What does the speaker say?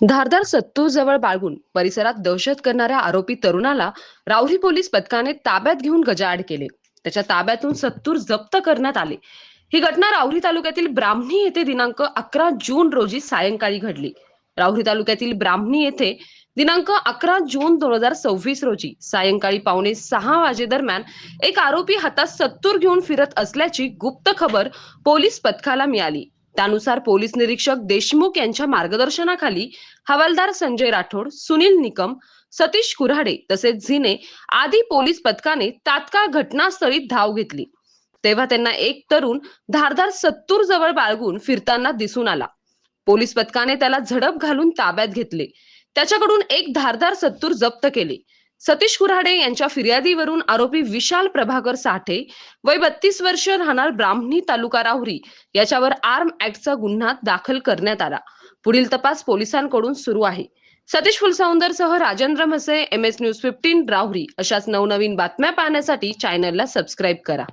धारदार सत्तू जवळ बाळगून परिसरात दहशत करणाऱ्या आरोपी तरुणाला राहुरी पोलीस पथकाने ताब्यात घेऊन गजाआड केले. त्याच्या ताब्यातून सत्तूर जप्त करण्यात आले. ही घटना राहुरी तालुक्यातील ब्राह्मणी येथे दिनांक 11 जून रोजी सायंकाळी घडली. राहुरी तालुक्यातील ब्राह्मणी येथे दिनांक 11 जून 2026 रोजी सायंकाळी 5:45 दरम्यान एक आरोपी हातात सत्तूर घेऊन फिरत असल्याची गुप्त खबर पोलीस पथकाला मिळाली. त्यानुसार पोलीस निरीक्षक देशमुख यांच्या मार्गदर्शनाखाली हवालदार संजय राठोड, सुनील निकम, सतीश कुऱ्हाडे तसेच झिने आदी पोलीस पथकाने तात्काळ घटनास्थळी धाव घेतली. तेव्हा त्यांना एक तरुण धारदार सत्तूर जवळ बाळगून फिरताना दिसून आला. पोलीस पथकाने त्याला झडप घालून ताब्यात घेतले. त्याच्याकडून एक धारदार सत्तूर जप्त केले. सतीश कुऱ्हाडे यांच्या फिर्यादीवरून आरोपी विशाल प्रभाकर साठे वय 32 वर्ष राहणार ब्राह्मणी तालुका राहुरी याच्यावर आर्म ऍक्टचा गुन्हा दाखल करण्यात आला. पुढील तपास पोलिसांकडून सुरू आहे. सतीश फुलसौंदरसह राजेंद्र म्हसे, MS न्यूज 15 राहुरी अशाच नवनवीन बातम्या पाहण्यासाठी चॅनलला सबस्क्राईब करा.